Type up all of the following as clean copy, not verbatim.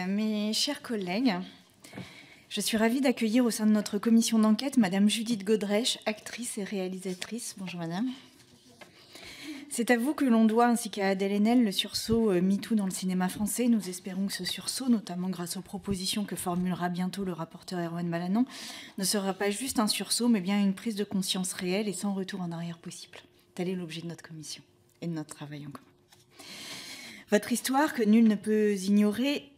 Mes chers collègues, je suis ravie d'accueillir au sein de notre commission d'enquête Madame Judith Godrèche, actrice et réalisatrice. Bonjour Madame. C'est à vous que l'on doit, ainsi qu'à Adèle Haenel, le sursaut MeToo dans le cinéma français. Nous espérons que ce sursaut, notamment grâce aux propositions que formulera bientôt le rapporteur Erwan Malanon, ne sera pas juste un sursaut, mais bien une prise de conscience réelle et sans retour en arrière possible. Tel est l'objet de notre commission et de notre travail en commun. Votre histoire, que nul ne peut ignorer,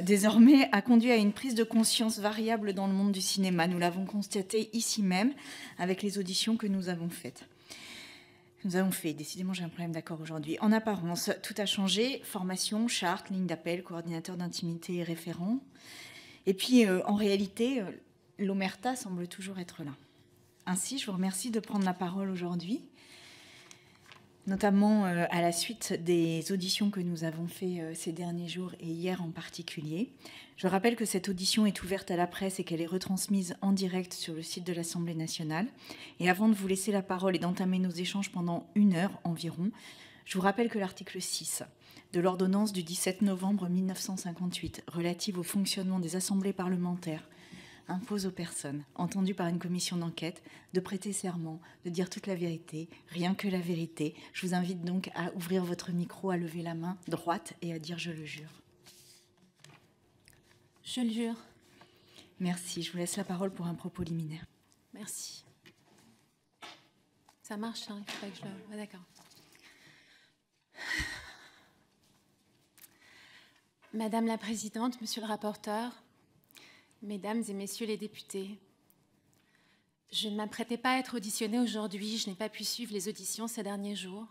désormais a conduit à une prise de conscience variable dans le monde du cinéma. Nous l'avons constaté ici même avec les auditions que nous avons faites. Décidément j'ai un problème d'accord aujourd'hui. En apparence, tout a changé, formation, charte, ligne d'appel, coordinateur d'intimité et référent. Et puis en réalité, l'omerta semble toujours être là. Ainsi, je vous remercie de prendre la parole aujourd'hui, notamment à la suite des auditions que nous avons faites ces derniers jours et hier en particulier. Je rappelle que cette audition est ouverte à la presse et qu'elle est retransmise en direct sur le site de l'Assemblée nationale. Et avant de vous laisser la parole et d'entamer nos échanges pendant 1 heure environ, je vous rappelle que l'article 6 de l'ordonnance du 17 novembre 1958 relative au fonctionnement des assemblées parlementaires impose aux personnes entendues par une commission d'enquête de prêter serment, de dire toute la vérité, rien que la vérité. Je vous invite donc à ouvrir votre micro, à lever la main droite et à dire « je le jure ». Je le jure. Merci. Je vous laisse la parole pour un propos liminaire. Merci. Ça marche, hein, il faut pas que je le... Ah, d'accord. Madame la Présidente, Monsieur le rapporteur, Mesdames et Messieurs les députés, je ne m'apprêtais pas à être auditionnée aujourd'hui, je n'ai pas pu suivre les auditions ces derniers jours.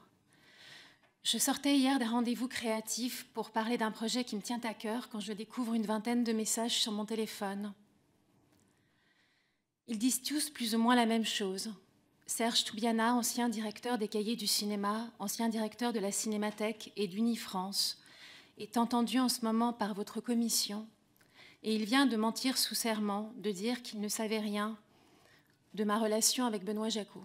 Je sortais hier d'un rendez-vous créatif pour parler d'un projet qui me tient à cœur quand je découvre une vingtaine de messages sur mon téléphone. Ils disent tous plus ou moins la même chose. Serge Toubiana, ancien directeur des Cahiers du cinéma, ancien directeur de la Cinémathèque et d'Unifrance, est entendu en ce moment par votre commission. Et il vient de mentir sous serment, de dire qu'il ne savait rien de ma relation avec Benoît Jacot.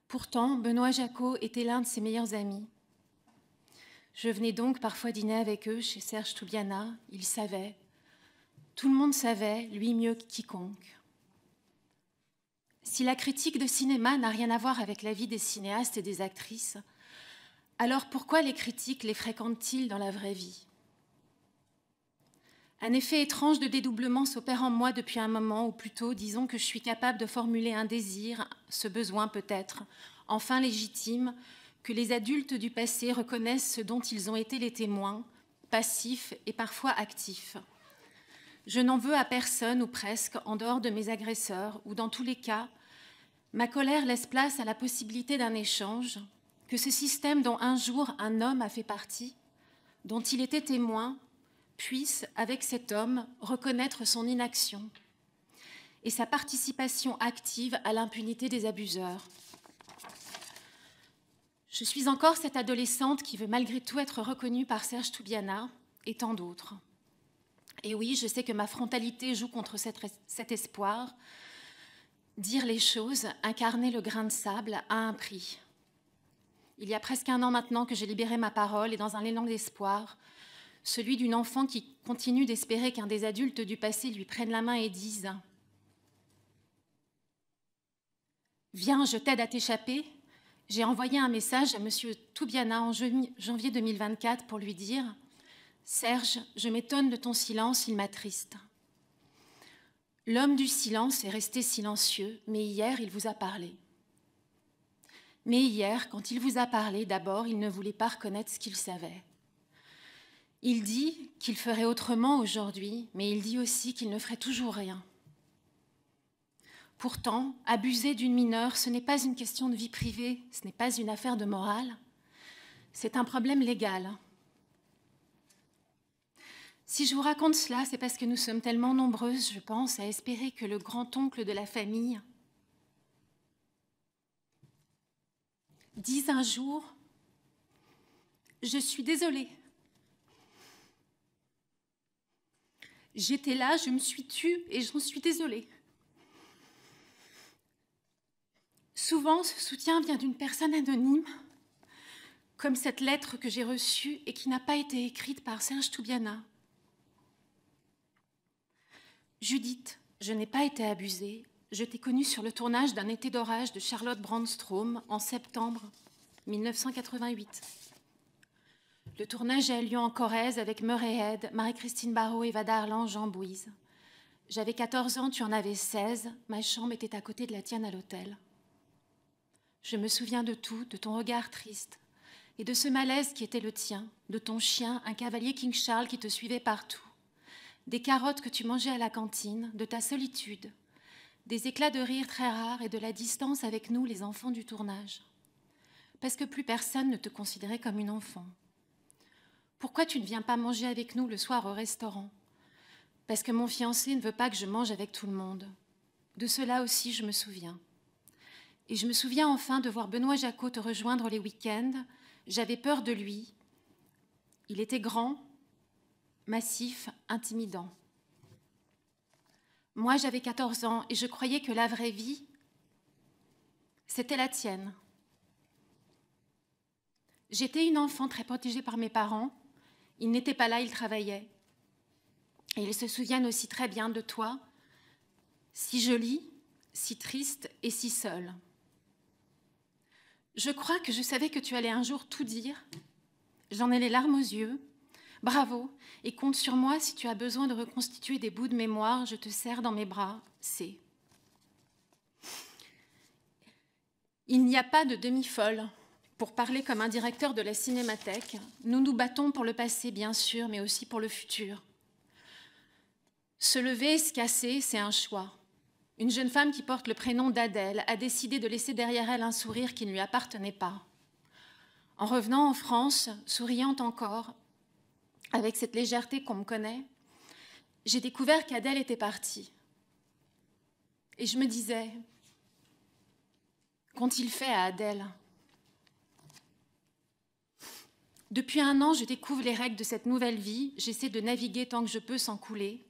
Pourtant, Benoît Jacot était l'un de ses meilleurs amis. Je venais donc parfois dîner avec eux chez Serge Toubiana. Il savait. Tout le monde savait, lui mieux que quiconque. Si la critique de cinéma n'a rien à voir avec la vie des cinéastes et des actrices, alors pourquoi les critiques les fréquentent-ils dans la vraie vie ? Un effet étrange de dédoublement s'opère en moi depuis un moment, ou plutôt, disons que je suis capable de formuler un désir, ce besoin peut-être, enfin légitime, que les adultes du passé reconnaissent ce dont ils ont été les témoins, passifs et parfois actifs. Je n'en veux à personne, ou presque, en dehors de mes agresseurs, ou dans tous les cas, ma colère laisse place à la possibilité d'un échange, que ce système dont un jour un homme a fait partie, dont il était témoin, puisse, avec cet homme, reconnaître son inaction et sa participation active à l'impunité des abuseurs. Je suis encore cette adolescente qui veut malgré tout être reconnue par Serge Toubiana et tant d'autres. Et oui, je sais que ma frontalité joue contre cet espoir. Dire les choses, incarner le grain de sable a un prix. Il y a presque 1 an maintenant que j'ai libéré ma parole et dans un élan d'espoir, celui d'une enfant qui continue d'espérer qu'un des adultes du passé lui prenne la main et dise « Viens, je t'aide à t'échapper », j'ai envoyé un message à M. Toubiana en janvier 2024 pour lui dire « Serge, je m'étonne de ton silence, il m'attriste. » L'homme du silence est resté silencieux, mais hier, il vous a parlé. Mais hier, quand il vous a parlé, d'abord, il ne voulait pas reconnaître ce qu'il savait. Il dit qu'il ferait autrement aujourd'hui, mais il dit aussi qu'il ne ferait toujours rien. Pourtant, abuser d'une mineure, ce n'est pas une question de vie privée, ce n'est pas une affaire de morale, c'est un problème légal. Si je vous raconte cela, c'est parce que nous sommes tellement nombreuses, je pense, à espérer que le grand-oncle de la famille dise un jour « Je suis désolée. J'étais là, je me suis tue et j'en suis désolée. » Souvent, ce soutien vient d'une personne anonyme, comme cette lettre que j'ai reçue et qui n'a pas été écrite par Serge Toubiana. Judith, je n'ai pas été abusée. Je t'ai connue sur le tournage d'un été d'orage de Charlotte Brandstrom en septembre 1988. Le tournage a eu lieu en Corrèze avec Murray Head, Marie-Christine Barrault, Eva Darlan, Jean Bouise. J'avais 14 ans, tu en avais 16. Ma chambre était à côté de la tienne à l'hôtel. Je me souviens de tout, de ton regard triste et de ce malaise qui était le tien, de ton chien, un cavalier King Charles qui te suivait partout, des carottes que tu mangeais à la cantine, de ta solitude, des éclats de rire très rares et de la distance avec nous, les enfants du tournage. Parce que plus personne ne te considérait comme une enfant. Pourquoi tu ne viens pas manger avec nous le soir au restaurant? Parce que mon fiancé ne veut pas que je mange avec tout le monde. De cela aussi, je me souviens. Et je me souviens enfin de voir Benoît Jacquot te rejoindre les week-ends. J'avais peur de lui. Il était grand, massif, intimidant. Moi, j'avais 14 ans et je croyais que la vraie vie, c'était la tienne. J'étais une enfant très protégée par mes parents. Ils n'étaient pas là, ils travaillaient. Et ils se souviennent aussi très bien de toi, si jolie, si triste et si seule. Je crois que je savais que tu allais un jour tout dire. J'en ai les larmes aux yeux. Bravo, et compte sur moi si tu as besoin de reconstituer des bouts de mémoire, je te serre dans mes bras, c'est. Il n'y a pas de demi-folle. Pour parler comme un directeur de la Cinémathèque, nous nous battons pour le passé, bien sûr, mais aussi pour le futur. Se lever et se casser, c'est un choix. Une jeune femme qui porte le prénom d'Adèle a décidé de laisser derrière elle un sourire qui ne lui appartenait pas. En revenant en France, souriante encore, avec cette légèreté qu'on me connaît, j'ai découvert qu'Adèle était partie. Et je me disais, qu'ont-ils fait à Adèle ? Depuis 1 an, je découvre les règles de cette nouvelle vie. J'essaie de naviguer tant que je peux sans couler.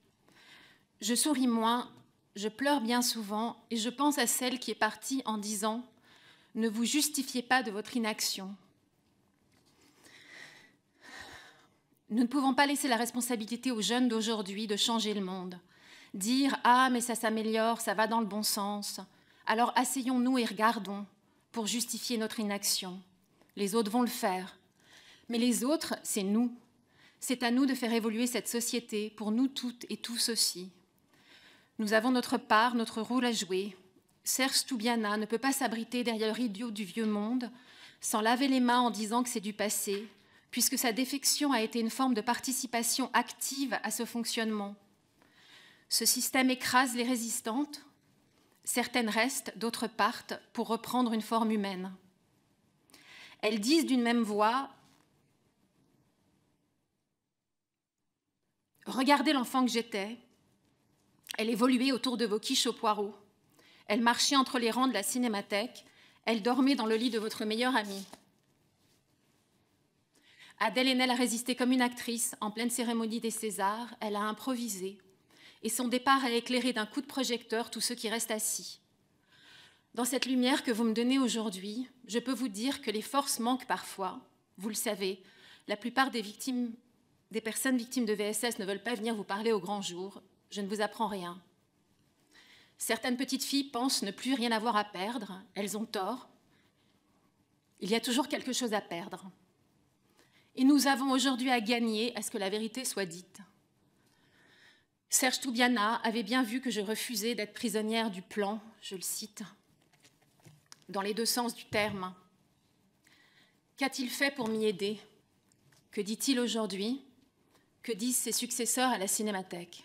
Je souris moins, je pleure bien souvent et je pense à celle qui est partie en disant « Ne vous justifiez pas de votre inaction ». Nous ne pouvons pas laisser la responsabilité aux jeunes d'aujourd'hui de changer le monde. Dire « Ah, mais ça s'améliore, ça va dans le bon sens ». Alors asseyons-nous et regardons pour justifier notre inaction. Les autres vont le faire. Mais les autres, c'est nous. C'est à nous de faire évoluer cette société, pour nous toutes et tous aussi. Nous avons notre part, notre rôle à jouer. Serge Toubiana ne peut pas s'abriter derrière l'idiot du vieux monde, sans laver les mains en disant que c'est du passé, puisque sa défection a été une forme de participation active à ce fonctionnement. Ce système écrase les résistantes, certaines restent, d'autres partent pour reprendre une forme humaine. Elles disent d'une même voix « Regardez l'enfant que j'étais. Elle évoluait autour de vos quiches aux poireaux. Elle marchait entre les rangs de la Cinémathèque. Elle dormait dans le lit de votre meilleure amie. » Adèle Haenel a résisté comme une actrice en pleine cérémonie des Césars. Elle a improvisé. Et son départ a éclairé d'un coup de projecteur tous ceux qui restent assis. Dans cette lumière que vous me donnez aujourd'hui, je peux vous dire que les forces manquent parfois. Vous le savez, la plupart des personnes victimes de VSS ne veulent pas venir vous parler au grand jour. Je ne vous apprends rien. Certaines petites filles pensent ne plus rien avoir à perdre. Elles ont tort. Il y a toujours quelque chose à perdre. Et nous avons aujourd'hui à gagner à ce que la vérité soit dite. Serge Toubiana avait bien vu que je refusais d'être prisonnière du plan, je le cite, dans les 2 sens du terme. Qu'a-t-il fait pour m'y aider? Que dit-il aujourd'hui? Que disent ses successeurs à la Cinémathèque?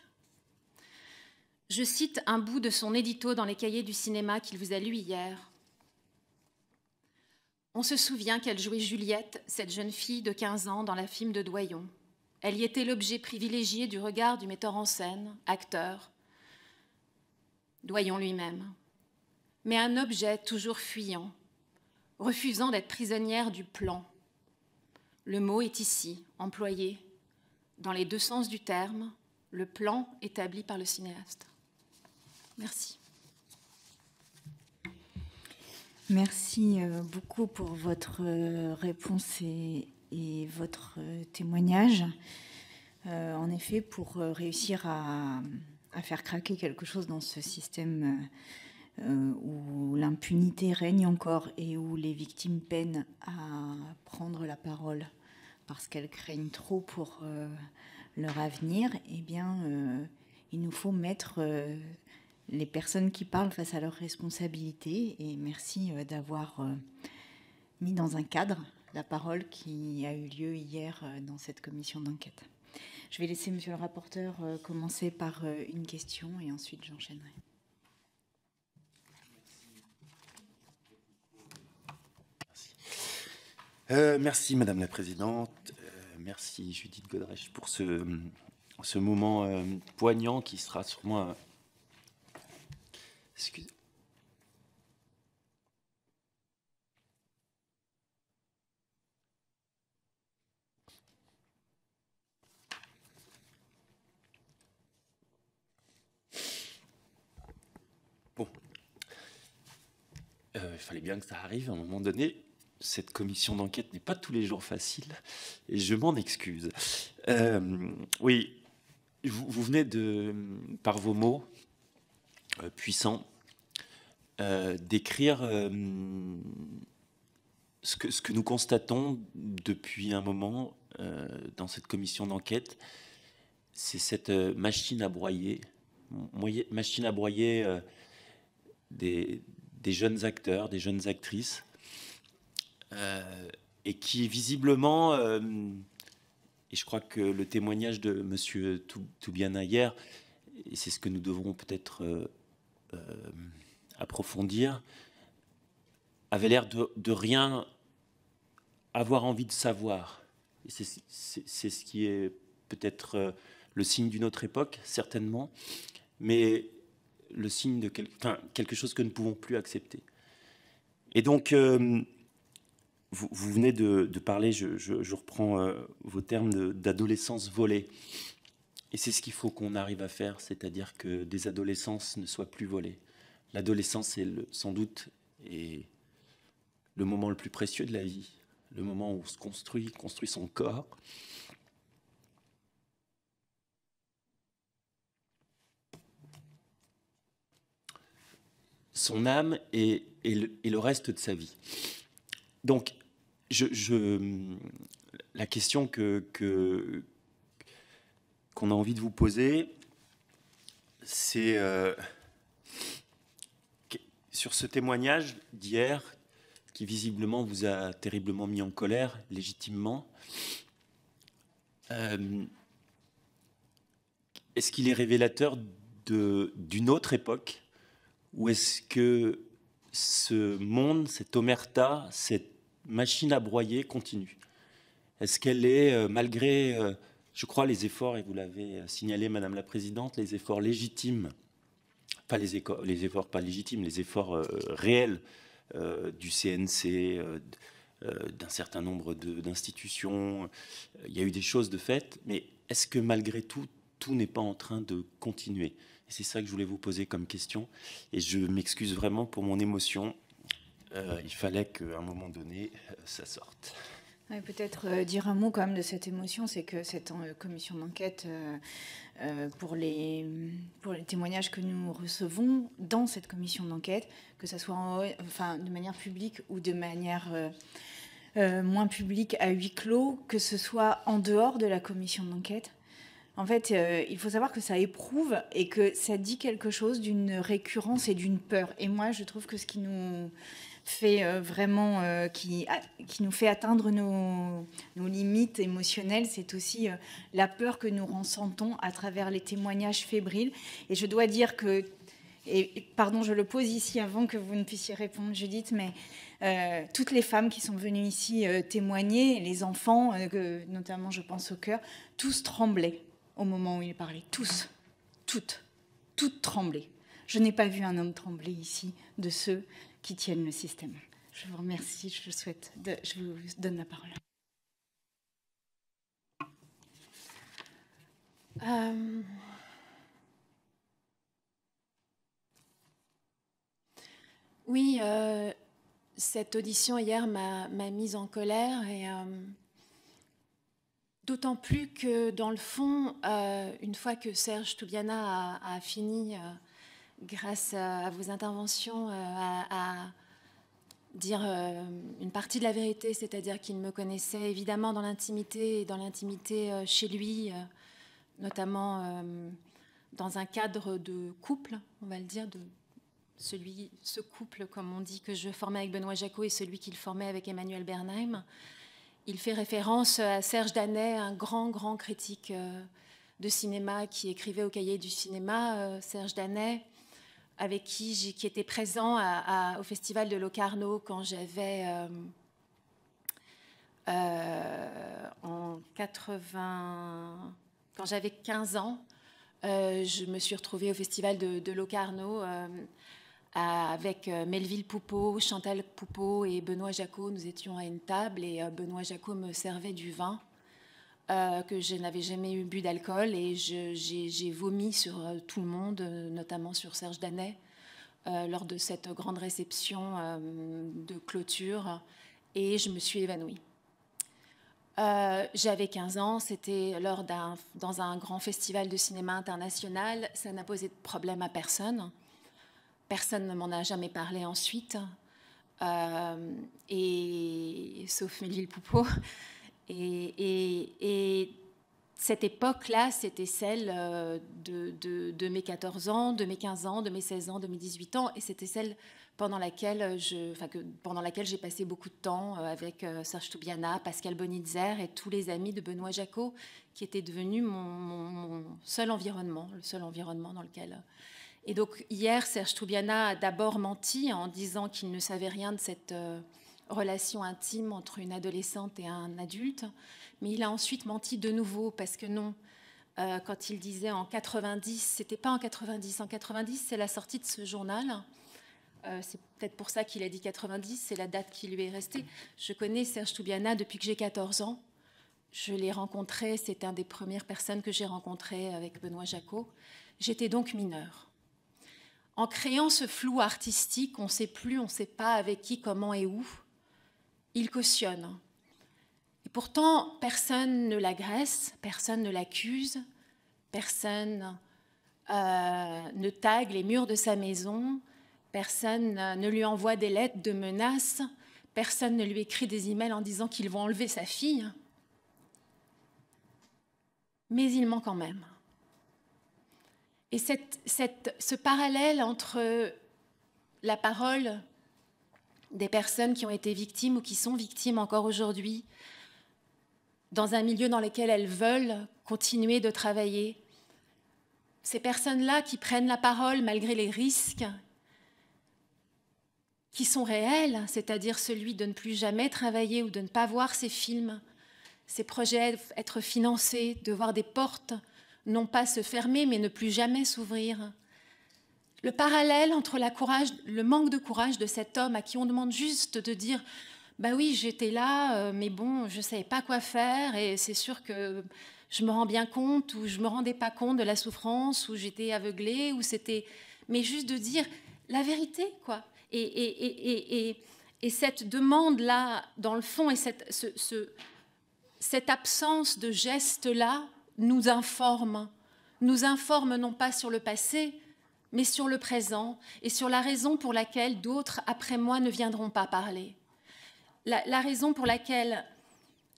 Je cite un bout de son édito dans les cahiers du cinéma qu'il vous a lu hier. On se souvient qu'elle jouait Juliette, cette jeune fille de 15 ans, dans la film de Doyon. Elle y était l'objet privilégié du regard du metteur en scène, acteur, Doyon lui-même. Mais un objet toujours fuyant, refusant d'être prisonnière du plan. Le mot est ici, employé, dans les 2 sens du terme, le plan établi par le cinéaste. Merci. Merci beaucoup pour votre réponse et votre témoignage. En effet, pour réussir à faire craquer quelque chose dans ce système où l'impunité règne encore et où les victimes peinent à prendre la parole parce qu'elles craignent trop pour leur avenir, eh bien, il nous faut mettre les personnes qui parlent face à leurs responsabilités. Et merci d'avoir mis dans un cadre la parole qui a eu lieu hier dans cette commission d'enquête. Je vais laisser monsieur le rapporteur commencer par une question et ensuite j'enchaînerai. Merci Madame la Présidente, merci Judith Godrèche pour ce moment poignant qui sera sûrement... Excusez. Bon, il fallait bien que ça arrive à un moment donné. Cette commission d'enquête n'est pas tous les jours facile et je m'en excuse. Oui, vous venez par vos mots puissants, d'écrire ce que nous constatons depuis un moment dans cette commission d'enquête, c'est cette machine à broyer des jeunes acteurs, des jeunes actrices, et qui visiblement, et je crois que le témoignage de monsieur Toubiana hier, et c'est ce que nous devrons peut-être approfondir, avait l'air de rien avoir envie de savoir. Et c'est ce qui est peut-être le signe d'une autre époque, certainement, mais le signe de quelque chose que nous ne pouvons plus accepter. Et donc, vous venez de parler, je reprends vos termes d'adolescence volée. Et c'est ce qu'il faut qu'on arrive à faire, c'est-à-dire que des adolescences ne soient plus volées. L'adolescence est sans doute le moment le plus précieux de la vie, le moment où on se construit son corps. Son âme et le reste de sa vie. Donc, la question qu'on a envie de vous poser, c'est sur ce témoignage d'hier, qui visiblement vous a terriblement mis en colère, légitimement. Est-ce qu'il est révélateur d'une autre époque, ou est-ce que ce monde, cette omerta, cette machine à broyer continue? Est-ce qu'elle est, malgré, je crois, les efforts, et vous l'avez signalé, Madame la Présidente, les efforts légitimes, pas les efforts pas légitimes, les efforts réels du CNC, d'un certain nombre d'institutions, il y a eu des choses de fait, mais est-ce que malgré tout, tout n'est pas en train de continuer? Et c'est ça que je voulais vous poser comme question, et je m'excuse vraiment pour mon émotion. Il fallait qu'à un moment donné, ça sorte. Ouais, peut-être dire un mot quand même de cette émotion, c'est que cette commission d'enquête, pour les témoignages que nous recevons dans cette commission d'enquête, que ce soit de manière publique ou de manière moins publique à huis clos, que ce soit en dehors de la commission d'enquête, en fait, il faut savoir que ça éprouve et que ça dit quelque chose d'une récurrence et d'une peur. Et moi, je trouve que ce qui nous fait vraiment, qui nous fait atteindre nos limites émotionnelles, c'est aussi la peur que nous ressentons à travers les témoignages fébriles. Et je dois dire que, et pardon, je le pose ici avant que vous ne puissiez répondre, Judith, mais toutes les femmes qui sont venues ici témoigner, les enfants, notamment je pense au cœur, tous tremblaient au moment où il parlait. Tous, toutes tremblaient. Je n'ai pas vu un homme trembler ici de ceux qui tiennent le système. Je vous remercie, je vous donne la parole. Oui, cette audition hier m'a mise en colère, et d'autant plus que, dans le fond, une fois que Serge Toubiana a fini, grâce à vos interventions, à dire une partie de la vérité, c'est-à-dire qu'il me connaissait évidemment dans l'intimité, et dans l'intimité chez lui, notamment dans un cadre de couple, on va le dire, de ce couple, comme on dit, que je formais avec Benoît Jacot et celui qu'il formait avec Emmanuel Bernheim. Il fait référence à Serge Danet, un grand critique de cinéma qui écrivait au Cahier du cinéma. Serge Danet, avec qui était présent au Festival de Locarno quand j'avais quand j'avais 15 ans. Je me suis retrouvée au Festival de Locarno avec Melville Poupeau, Chantal Poupeau et Benoît Jacot. Nous étions à une table et Benoît Jacot me servait du vin, que je n'avais jamais bu d'alcool, et j'ai vomi sur tout le monde, notamment sur Serge Danet, lors de cette grande réception de clôture, et je me suis évanouie. J'avais 15 ans, c'était dans un grand festival de cinéma international. Ça n'a posé de problème à personne. Personne ne m'en a jamais parlé ensuite, sauf Melville Poupeau. Et cette époque-là, c'était celle de mes 14 ans, de mes 15 ans, de mes 16 ans, de mes 18 ans. Et c'était celle pendant laquelle j'ai passé beaucoup de temps avec Serge Toubiana, Pascal Bonitzer et tous les amis de Benoît Jacot, qui étaient devenus mon seul environnement, le seul environnement dans lequel... Et donc, hier, Serge Toubiana a d'abord menti en disant qu'il ne savait rien de cette relation intime entre une adolescente et un adulte. Mais il a ensuite menti de nouveau, parce que non, quand il disait en 90, c'était pas en 90. En 90, c'est la sortie de ce journal. C'est peut-être pour ça qu'il a dit 90, c'est la date qui lui est restée. Je connais Serge Toubiana depuis que j'ai 14 ans. Je l'ai rencontré, c'est une des premières personnes que j'ai rencontrées avec Benoît Jacot. J'étais donc mineure. En créant ce flou artistique, on ne sait plus, on ne sait pas avec qui, comment et où, il cautionne. Et pourtant, personne ne l'agresse, personne ne l'accuse, personne ne tague les murs de sa maison, personne ne lui envoie des lettres de menaces, personne ne lui écrit des emails en disant qu'ils vont enlever sa fille. Mais il ment quand même. Et ce parallèle entre la parole des personnes qui ont été victimes ou qui sont victimes encore aujourd'hui, dans un milieu dans lequel elles veulent continuer de travailler, ces personnes-là qui prennent la parole malgré les risques qui sont réels, c'est-à-dire celui de ne plus jamais travailler ou de ne pas voir ces films, ces projets être financés, de voir des portes non pas se fermer, mais ne plus jamais s'ouvrir. Le parallèle entre le manque de courage de cet homme à qui on demande juste de dire « bah oui, j'étais là, mais bon, je ne savais pas quoi faire, et c'est sûr que je me rends bien compte, ou je ne me rendais pas compte de la souffrance, ou j'étais aveuglée, ou c'était... » Mais juste de dire la vérité, quoi. Et cette demande-là, dans le fond, et cette absence de geste-là, nous informe non pas sur le passé, mais sur le présent, et sur la raison pour laquelle d'autres, après moi, ne viendront pas parler. La raison pour laquelle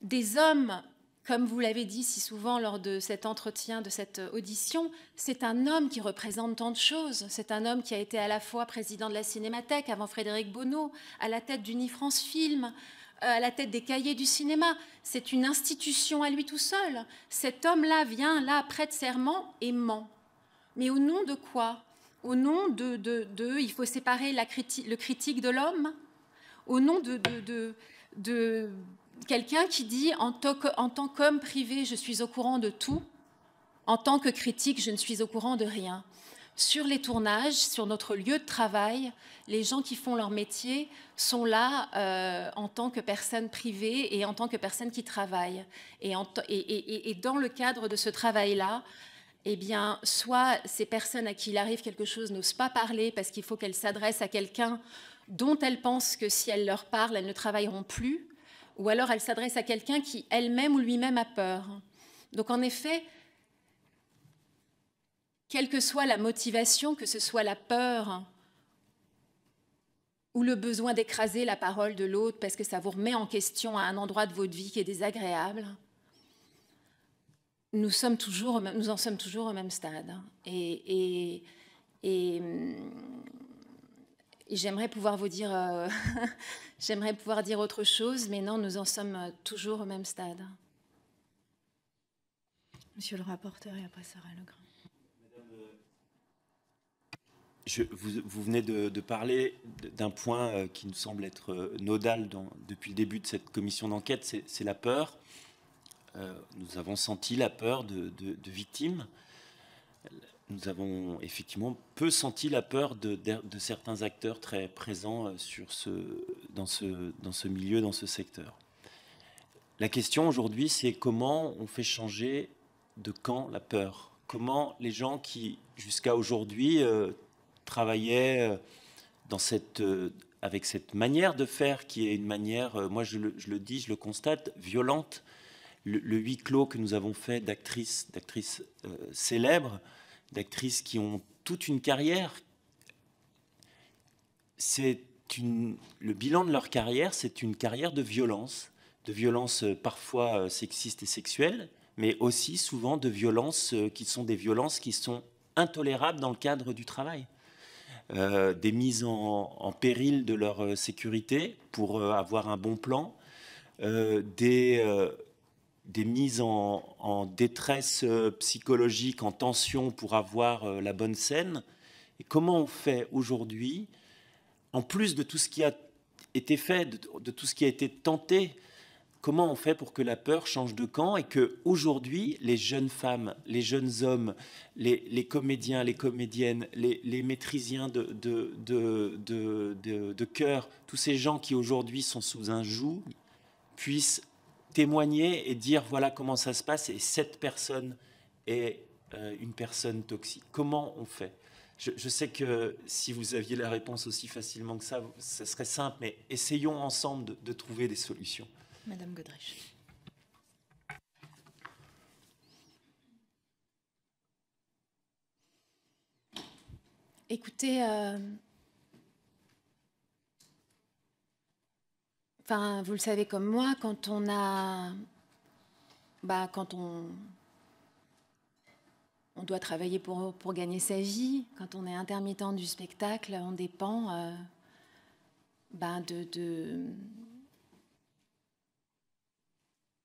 des hommes, comme vous l'avez dit si souvent lors de cet entretien, de cette audition, c'est un homme qui représente tant de choses. C'est un homme qui a été à la fois président de la Cinémathèque, avant Frédéric Bonneau, à la tête d'Unifrance Film, à la tête des Cahiers du cinéma. C'est une institution à lui tout seul. Cet homme-là vient, là, prête serment et ment. Mais au nom de quoi? Au nom de il faut séparer le critique de l'homme? Au nom de quelqu'un qui dit en tant qu'homme privé, je suis au courant de tout. En tant que critique, je ne suis au courant de rien. Sur les tournages, sur notre lieu de travail, les gens qui font leur métier sont là en tant que personnes privées et en tant que personnes qui travaillent. Et dans le cadre de ce travail-là, eh bien, soit ces personnes à qui il arrive quelque chose n'osent pas parler parce qu'il faut qu'elles s'adressent à quelqu'un dont elles pensent que si elles leur parlent, elles ne travailleront plus, ou alors elles s'adressent à quelqu'un qui elle-même ou lui-même a peur. Donc en effet, quelle que soit la motivation, que ce soit la peur ou le besoin d'écraser la parole de l'autre parce que ça vous remet en question à un endroit de votre vie qui est désagréable, nous en sommes toujours au même stade. Et j'aimerais pouvoir vous dire, j'aimerais pouvoir dire autre chose, mais non, nous en sommes toujours au même stade. Monsieur le rapporteur, et après Sarah Legrand. Vous venez de parler d'un point qui nous semble être nodal depuis le début de cette commission d'enquête, c'est la peur. Nous avons senti la peur de victimes. Nous avons effectivement peu senti la peur de certains acteurs très présents dans ce milieu, dans ce secteur. La question aujourd'hui, c'est comment on fait changer de camp la peur. Comment les gens qui, jusqu'à aujourd'hui, travaillaient avec cette manière de faire qui est une manière, moi je le dis, je le constate, violente. Le huis clos que nous avons fait d'actrices célèbres, d'actrices qui ont toute une carrière, le bilan de leur carrière, c'est une carrière de violence parfois sexistes et sexuelles, mais aussi souvent de violences qui sont des violences qui sont intolérables dans le cadre du travail. Des mises en péril de leur sécurité pour avoir un bon plan, des mises en détresse psychologique, en tension pour avoir la bonne scène. Et comment on fait aujourd'hui, en plus de tout ce qui a été fait, de tout ce qui a été tenté, comment on fait pour que la peur change de camp et que aujourd'hui les jeunes femmes, les jeunes hommes, les comédiens, les comédiennes, les maîtrisiens de chœur, tous ces gens qui aujourd'hui sont sous un joug, puissent témoigner et dire voilà comment ça se passe et cette personne est une personne toxique. Comment on fait ? Je sais que si vous aviez la réponse aussi facilement que ça serait simple, mais essayons ensemble de trouver des solutions. Madame Godrèche. Écoutez, vous le savez comme moi, quand on doit travailler pour gagner sa vie, quand on est intermittent du spectacle, on dépend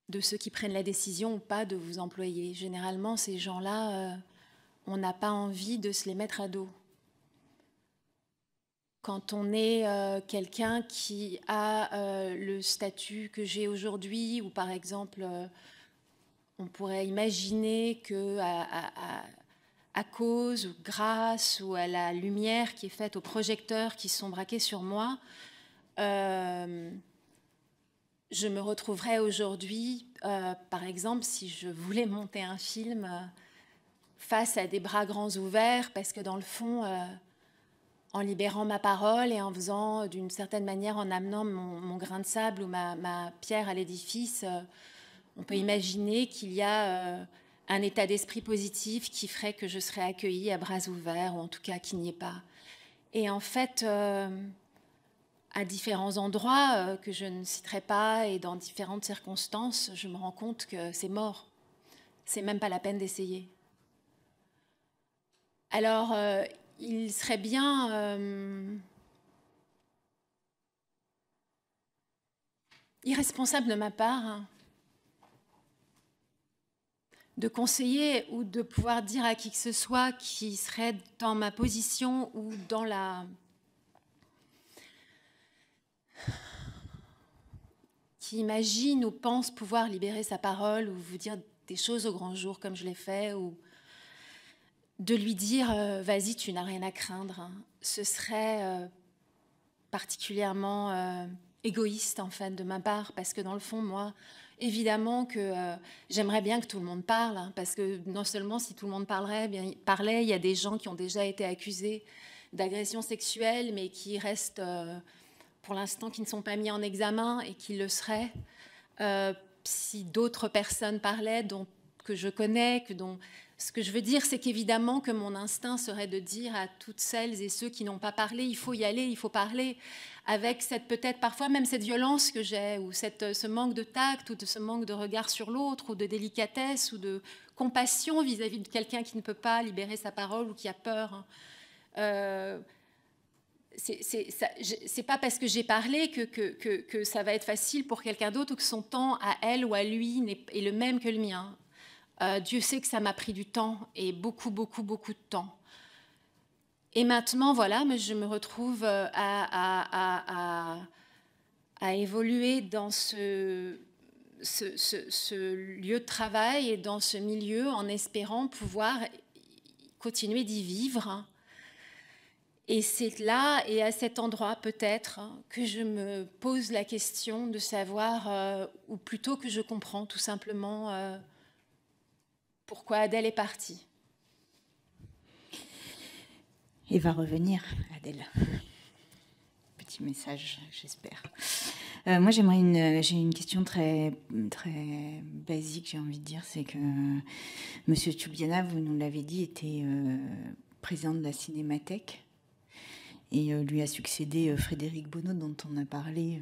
de ceux qui prennent la décision ou pas de vous employer. Généralement, ces gens-là, on n'a pas envie de se les mettre à dos. Quand on est quelqu'un qui a le statut que j'ai aujourd'hui, ou par exemple, on pourrait imaginer que à cause ou grâce ou à la lumière qui est faite aux projecteurs qui sont braqués sur moi, je me retrouverais aujourd'hui, par exemple, si je voulais monter un film face à des bras grands ouverts, parce que dans le fond, en libérant ma parole et en faisant d'une certaine manière, en amenant mon grain de sable ou ma pierre à l'édifice, on peut imaginer qu'il y a un état d'esprit positif qui ferait que je serais accueillie à bras ouverts, ou en tout cas qu'il n'y ait pas. Et en fait, à différents endroits que je ne citerai pas et dans différentes circonstances, je me rends compte que c'est mort. C'est même pas la peine d'essayer. Alors, il serait bien irresponsable de ma part de conseiller ou de pouvoir dire à qui que ce soit qui serait dans ma position ou dans qui imagine ou pense pouvoir libérer sa parole ou vous dire des choses au grand jour comme je l'ai fait, ou de lui dire vas-y, tu n'as rien à craindre. Ce serait particulièrement égoïste en fait de ma part, parce que dans le fond, moi, évidemment que j'aimerais bien que tout le monde parle, parce que non seulement si tout le monde parlait, il y a des gens qui ont déjà été accusés d'agressions sexuelles, mais qui restent, pour l'instant, qui ne sont pas mis en examen et qui le seraient. Si d'autres personnes parlaient, que je connais, ce que je veux dire, c'est qu'évidemment que mon instinct serait de dire à toutes celles et ceux qui n'ont pas parlé, il faut y aller, il faut parler, avec peut-être parfois même cette violence que j'ai, ou ce manque de tact, ou de ce manque de regard sur l'autre, ou de délicatesse, ou de compassion vis-à-vis de quelqu'un qui ne peut pas libérer sa parole ou qui a peur. C'est pas parce que j'ai parlé que ça va être facile pour quelqu'un d'autre, ou que son temps à elle ou à lui est le même que le mien. Dieu sait que ça m'a pris du temps, et beaucoup, beaucoup, beaucoup de temps. Et maintenant, voilà, mais je me retrouve à évoluer dans ce lieu de travail et dans ce milieu, en espérant pouvoir continuer d'y vivre. Et c'est là et à cet endroit peut-être que je me pose la question de savoir, ou plutôt que je comprends tout simplement pourquoi Adèle est partie. Et va revenir, Adèle. Petit message, j'espère. Moi, j'ai une question très, très basique, j'ai envie de dire. C'est que Monsieur Toubiana, vous nous l'avez dit, était président de la Cinémathèque. Et lui a succédé Frédéric Bonneau, dont on a parlé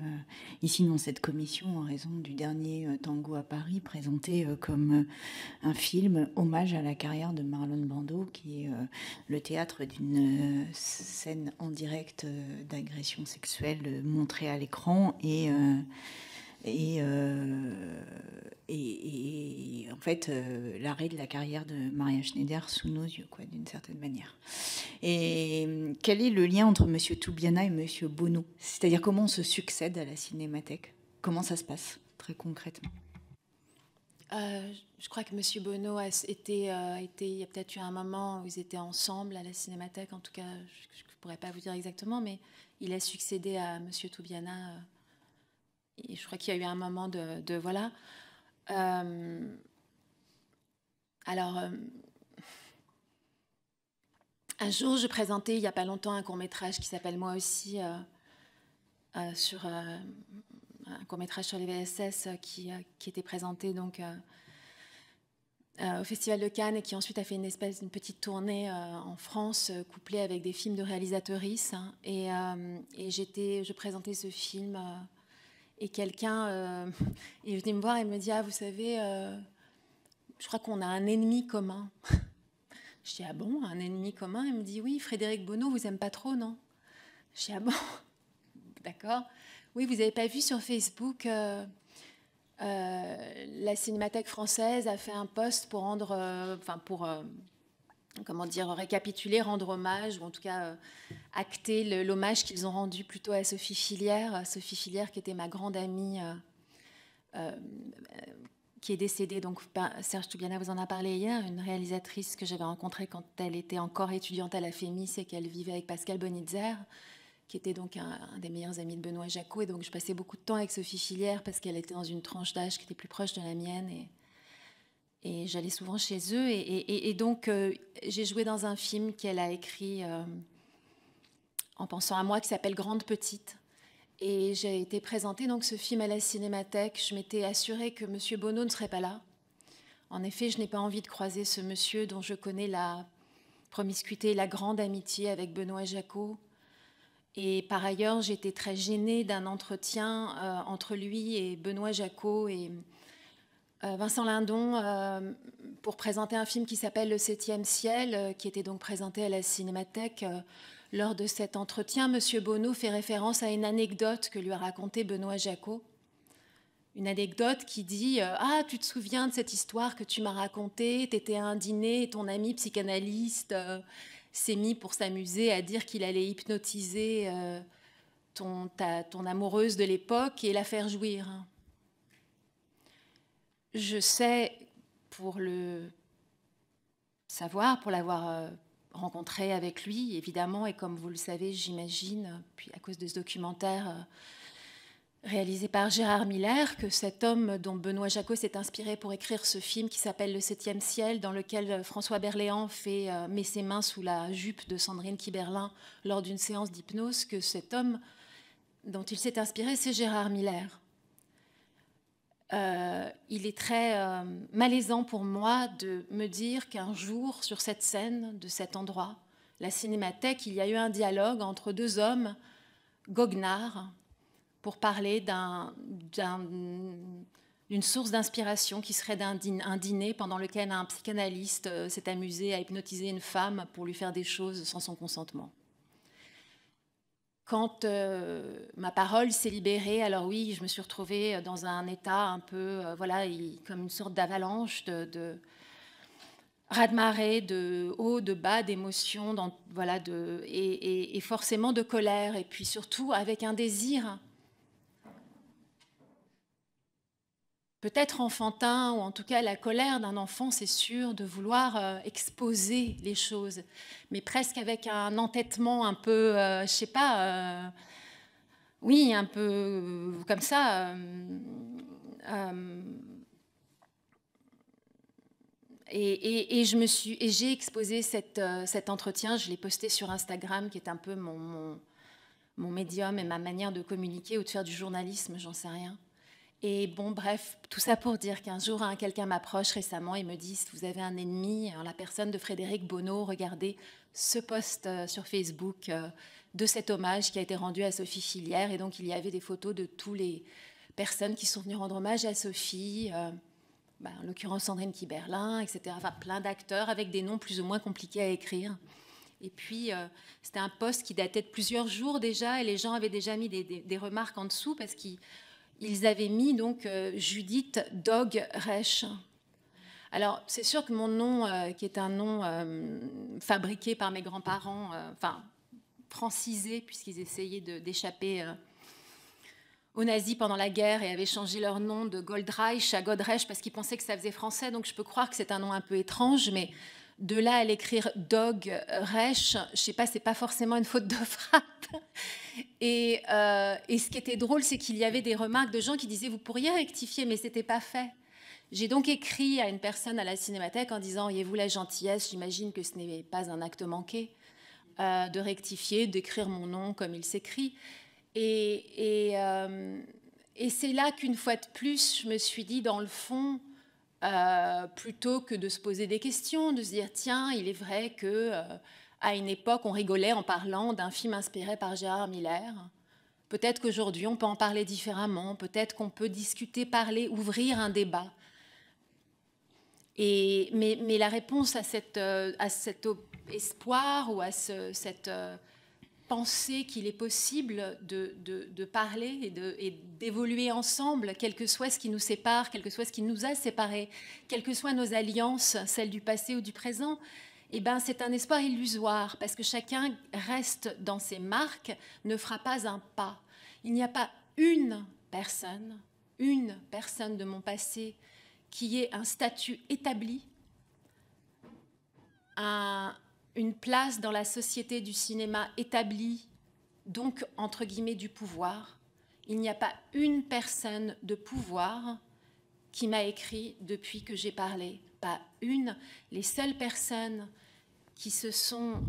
ici dans cette commission en raison du dernier Tango à Paris, présenté comme un film hommage à la carrière de Marlon Brando, qui est le théâtre d'une scène en direct d'agression sexuelle montrée à l'écran et en fait l'arrêt de la carrière de Maria Schneider sous nos yeux, quoi, d'une certaine manière. Et quel est le lien entre Monsieur Toubiana et Monsieur Bonneau? C'est-à-dire comment on se succède à la Cinémathèque? Comment ça se passe très concrètement? Je crois que Monsieur Bonneau il y a peut-être eu un moment où ils étaient ensemble à la Cinémathèque. En tout cas, je ne pourrais pas vous dire exactement, mais il a succédé à Monsieur Toubiana. Et je crois qu'il y a eu un moment de voilà. Alors, un jour, je présentais, il n'y a pas longtemps, un court-métrage qui s'appelle Moi aussi, sur un court-métrage sur les VSS qui était présenté donc au Festival de Cannes et qui ensuite a fait une petite tournée en France, couplée avec des films de réalisatrices. Hein, et je présentais ce film. Et quelqu'un est venu me voir et me dit « Ah, vous savez, je crois qu'on a un ennemi commun. » Je dis « Ah bon, un ennemi commun ?» Il me dit « Oui, Frédéric Bonneau vous aime pas trop, non ?» Je dis « Ah bon, d'accord. Oui, vous n'avez pas vu sur Facebook, la Cinémathèque française a fait un post pour rendre... comment dire, récapituler, rendre hommage, ou en tout cas acter l'hommage qu'ils ont rendu plutôt à Sophie Fillière qui était ma grande amie, qui est décédée. Donc Serge Toubiana vous en a parlé hier, une réalisatrice que j'avais rencontrée quand elle était encore étudiante à la FEMIS et qu'elle vivait avec Pascal Bonitzer, qui était donc un des meilleurs amis de Benoît Jacot. Et donc je passais beaucoup de temps avec Sophie Fillière parce qu'elle était dans une tranche d'âge qui était plus proche de la mienne. Et j'allais souvent chez eux. Et donc, j'ai joué dans un film qu'elle a écrit en pensant à moi, qui s'appelle Grande Petite. Et j'ai été présentée donc, ce film à la Cinémathèque. Je m'étais assurée que Monsieur Bonneau ne serait pas là. En effet, je n'ai pas envie de croiser ce monsieur dont je connais la promiscuité et la grande amitié avec Benoît Jacot. Et par ailleurs, j'étais très gênée d'un entretien entre lui et Benoît Jacot et... Vincent Lindon, pour présenter un film qui s'appelle Le 7e ciel, qui était donc présenté à la Cinémathèque. Lors de cet entretien, Monsieur Bonneau fait référence à une anecdote que lui a racontée Benoît Jacot. Une anecdote qui dit « Ah, tu te souviens de cette histoire que tu m'as racontée? T'étais à un dîner et ton ami psychanalyste s'est mis pour s'amuser à dire qu'il allait hypnotiser ton amoureuse de l'époque et la faire jouir. » Je sais, pour le savoir, pour l'avoir rencontré avec lui, évidemment, et comme vous le savez, j'imagine, puis à cause de ce documentaire, réalisé par Gérard Miller, que cet homme dont Benoît Jacot s'est inspiré pour écrire ce film qui s'appelle Le 7e ciel, dans lequel François Berléand met ses mains sous la jupe de Sandrine Kiberlin lors d'une séance d'hypnose, que cet homme dont il s'est inspiré, c'est Gérard Miller. Il est très malaisant pour moi de me dire qu'un jour, sur cette scène de cet endroit, la Cinémathèque, il y a eu un dialogue entre deux hommes goguenards pour parler d'une source d'inspiration qui serait un dîner pendant lequel un psychanalyste s'est amusé à hypnotiser une femme pour lui faire des choses sans son consentement. Quand ma parole s'est libérée, alors oui, je me suis retrouvée dans un état un peu, voilà, comme une sorte d'avalanche, de raz-de-marée, de haut, de bas, d'émotions, voilà, et forcément de colère, et puis surtout avec un désir peut-être enfantin, ou en tout cas la colère d'un enfant, c'est sûr, de vouloir exposer les choses, mais presque avec un entêtement un peu, je sais pas, oui, un peu comme ça. Et j'ai exposé cet entretien, je l'ai posté sur Instagram, qui est un peu mon médium et ma manière de communiquer ou de faire du journalisme, j'en sais rien. Et bon, bref, tout ça pour dire qu'un jour, quelqu'un m'approche récemment et me dit « Vous avez un ennemi ?» Alors, la personne de Frédéric Bonneau, regardez ce post sur Facebook de cet hommage qui a été rendu à Sophie Filière. Et donc, il y avait des photos de toutes les personnes qui sont venues rendre hommage à Sophie, en l'occurrence Sandrine Kiberlin, etc. Enfin, plein d'acteurs avec des noms plus ou moins compliqués à écrire. Et puis, c'était un post qui datait de plusieurs jours déjà, et les gens avaient déjà mis des remarques en dessous parce qu'ils avaient mis donc Judith Dog Reich. Alors, c'est sûr que mon nom, qui est un nom fabriqué par mes grands-parents, enfin, francisé, puisqu'ils essayaient d'échapper aux nazis pendant la guerre et avaient changé leur nom de Goldreich à Godreich parce qu'ils pensaient que ça faisait français. Donc, je peux croire que c'est un nom un peu étrange, mais de là à l'écrire Dog Reich, je sais pas, c'est pas forcément une faute de frappe. Et ce qui était drôle, c'est qu'il y avait des remarques de gens qui disaient « Vous pourriez rectifier », mais c'était pas fait. J'ai donc écrit à une personne à la Cinémathèque en disant « Ayez-vous la gentillesse, j'imagine que ce n'est pas un acte manqué, de rectifier, d'écrire mon nom comme il s'écrit ». Et c'est là qu'une fois de plus, je me suis dit, dans le fond, plutôt que de se poser des questions, de se dire, tiens, il est vrai que à une époque, on rigolait en parlant d'un film inspiré par Gérard Miller. Peut-être qu'aujourd'hui, on peut en parler différemment. Peut-être qu'on peut discuter, parler, ouvrir un débat. Mais la réponse à cet espoir ou à cette penser qu'il est possible de parler et d'évoluer ensemble, quel que soit ce qui nous sépare, quel que soit ce qui nous a séparés, quelles que soient nos alliances, celles du passé ou du présent, eh ben, c'est un espoir illusoire, parce que chacun reste dans ses marques, ne fera pas un pas. Il n'y a pas une personne de mon passé qui ait un statut établi, une place dans la société du cinéma établie, donc entre guillemets du pouvoir. Il n'y a pas une personne de pouvoir qui m'a écrit depuis que j'ai parlé. Pas une. Les seules personnes qui se sont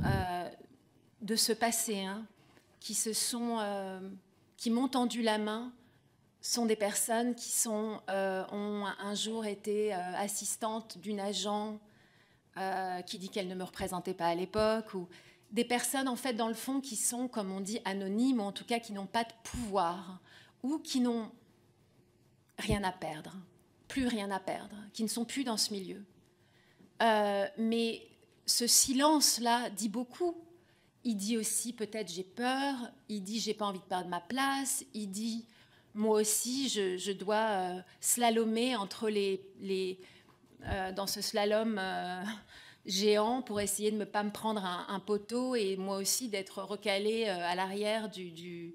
de ce passé, qui m'ont tendu la main, sont des personnes qui ont un jour été assistantes d'une agent qui dit qu'elle ne me représentait pas à l'époque, ou des personnes, en fait, dans le fond, qui sont, comme on dit, anonymes, ou en tout cas qui n'ont pas de pouvoir, ou qui n'ont rien à perdre, plus rien à perdre, qui ne sont plus dans ce milieu. Mais ce silence-là dit beaucoup. Il dit aussi, peut-être, j'ai peur, il dit, j'ai pas envie de perdre ma place, il dit, moi aussi, je dois slalomer entre dans ce slalom géant pour essayer de ne pas me prendre un poteau et moi aussi d'être recalée à l'arrière du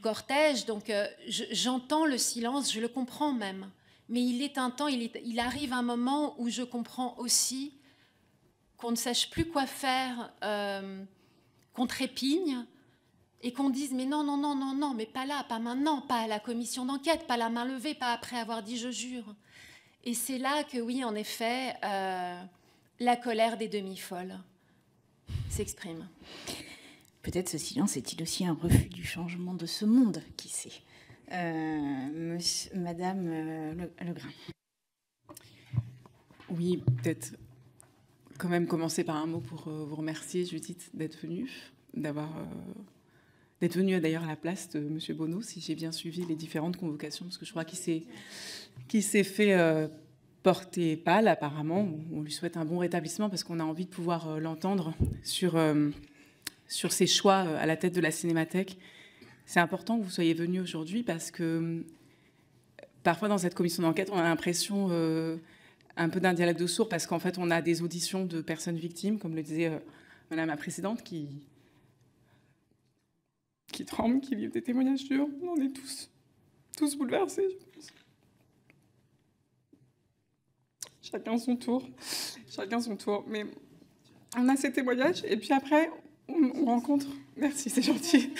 cortège. Donc j'entends le silence, je le comprends même. Mais il est un temps, il arrive un moment où je comprends aussi qu'on ne sache plus quoi faire, qu'on trépigne et qu'on dise mais non, non, non, non, non, mais pas là, pas maintenant, pas à la commission d'enquête, pas la main levée, pas après avoir dit je jure. Et c'est là que oui, en effet, la colère des demi-folles s'exprime. Peut-être ce silence est-il aussi un refus du changement de ce monde, qui sait. Madame Legrain. Oui, peut-être quand même commencer par un mot pour vous remercier, Judith, d'être venue, d'être venue d'ailleurs à la place de M. Bonneau, si j'ai bien suivi les différentes convocations, parce que je crois qu'il s'est fait porter pâle, apparemment. On lui souhaite un bon rétablissement, parce qu'on a envie de pouvoir l'entendre sur ses choix à la tête de la Cinémathèque. C'est important que vous soyez venu aujourd'hui, parce que parfois dans cette commission d'enquête, on a l'impression un peu d'un dialogue de sourds, parce qu'en fait, on a des auditions de personnes victimes, comme le disait Madame la Présidente, qui tremblent, qui livrent des témoignages durs. On est tous bouleversés, je pense. Chacun son tour. Mais on a ces témoignages, et puis après, on rencontre... Merci, c'est gentil.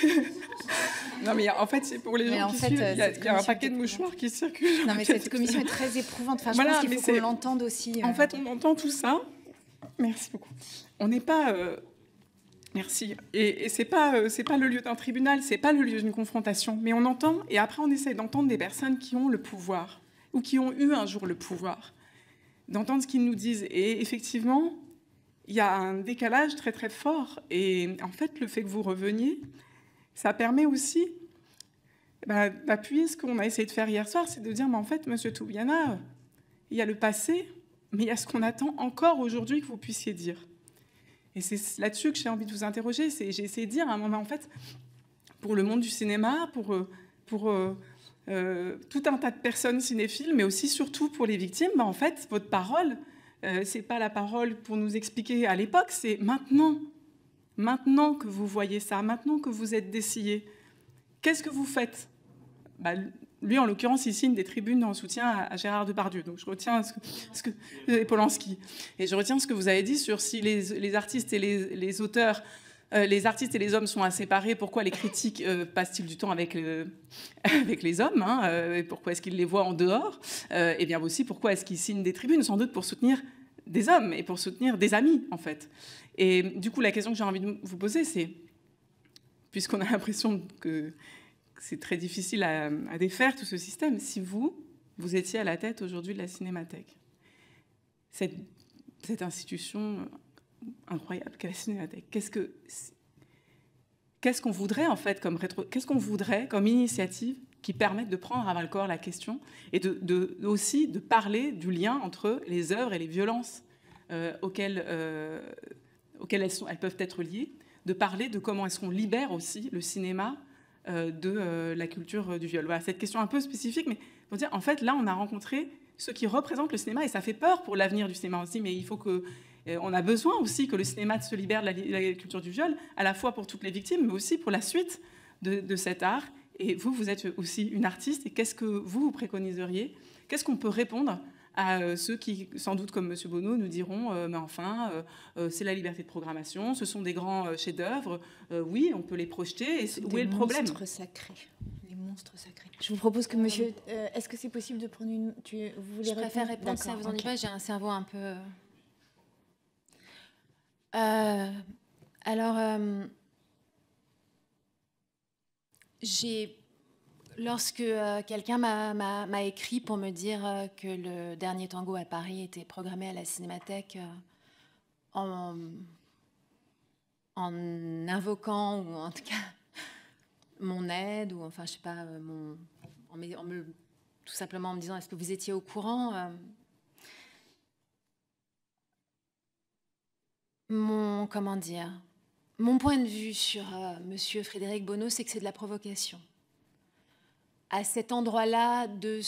Non, mais en fait, c'est pour les gens qui suivent, il y a un paquet de mouchoirs qui circulent. Non, mais cette commission est très éprouvante. Enfin, je pense qu'il faut qu'on l'entende aussi. En fait, on entend tout ça. Merci beaucoup. On n'est pas... Merci. Et c'est pas le lieu d'un tribunal, c'est pas le lieu d'une confrontation. Mais on entend, et après, on essaie d'entendre des personnes qui ont le pouvoir, ou qui ont eu un jour le pouvoir, d'entendre ce qu'ils nous disent. Et effectivement... il y a un décalage très très fort, et en fait le fait que vous reveniez, ça permet aussi d'appuyer ce qu'on a essayé de faire hier soir, c'est de dire mais en fait Monsieur Toubiana, il y a le passé, mais il y a ce qu'on attend encore aujourd'hui que vous puissiez dire. Et c'est là-dessus que j'ai envie de vous interroger. J'ai essayé de dire à un moment, en fait, pour le monde du cinéma, pour tout un tas de personnes cinéphiles, mais aussi surtout pour les victimes, en fait votre parole, c'est pas la parole pour nous expliquer à l'époque, c'est maintenant que vous voyez ça, maintenant que vous êtes dessillés. Qu'est-ce que vous faites ? Lui, en l'occurrence, il signe des tribunes en soutien à Gérard Depardieu. Donc, je retiens et Polanski. Et je retiens ce que vous avez dit sur si les artistes et les auteurs, les artistes et les hommes sont à séparer, pourquoi les critiques passent-ils du temps avec les hommes, et pourquoi est-ce qu'ils les voient en dehors, et bien aussi pourquoi est-ce qu'ils signent des tribunes, sans doute pour soutenir des hommes et pour soutenir des amis, en fait. Et du coup, la question que j'ai envie de vous poser, c'est, puisqu'on a l'impression que c'est très difficile à défaire tout ce système, si vous étiez à la tête aujourd'hui de la Cinémathèque, cette institution incroyable qu'est la Cinémathèque, qu'est-ce qu'on voudrait en fait qu'est-ce qu'on voudrait comme initiative qui permette de prendre à bras-le-corps la question et aussi de parler du lien entre les œuvres et les violences auxquelles elles peuvent être liées, de parler de comment est-ce qu'on libère aussi le cinéma de la culture du viol. Voilà, cette question un peu spécifique, mais pour dire, en fait, là, on a rencontré ceux qui représentent le cinéma, et ça fait peur pour l'avenir du cinéma aussi, mais il faut on a besoin aussi que le cinéma se libère de la culture du viol, à la fois pour toutes les victimes, mais aussi pour la suite de cet art. Et vous êtes aussi une artiste, et qu'est-ce que vous préconiseriez ? Qu'est-ce qu'on peut répondre à ceux qui, sans doute comme M. Bonneau, nous diront mais enfin, c'est la liberté de programmation, ce sont des grands chefs-d'œuvre, oui, on peut les projeter, et où est le problème ? Les monstres sacrés. Je vous propose que monsieur... est-ce que c'est possible de prendre une... vous voulez Je préfère répondre, ça vous ennuie pas, j'ai un cerveau un peu... Lorsque quelqu'un m'a écrit pour me dire que le dernier tango à Paris était programmé à la Cinémathèque en invoquant, ou en tout cas mon aide, ou enfin je sais pas, tout simplement en me disant est-ce que vous étiez au courant, mon point de vue sur Monsieur Frédéric Bonneau, c'est que c'est de la provocation. À cet endroit-là de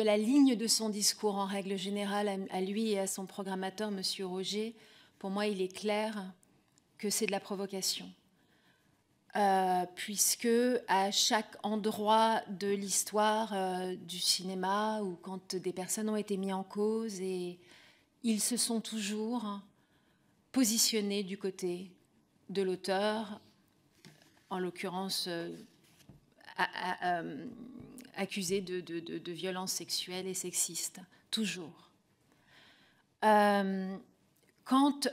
la ligne de son discours en règle générale, à lui et à son programmateur, Monsieur Roger, pour moi, il est clair que c'est de la provocation. Puisque à chaque endroit de l'histoire du cinéma, ou quand des personnes ont été mises en cause, et ils se sont toujours positionnée du côté de l'auteur, en l'occurrence accusé de violences sexuelles et sexistes, toujours. Quand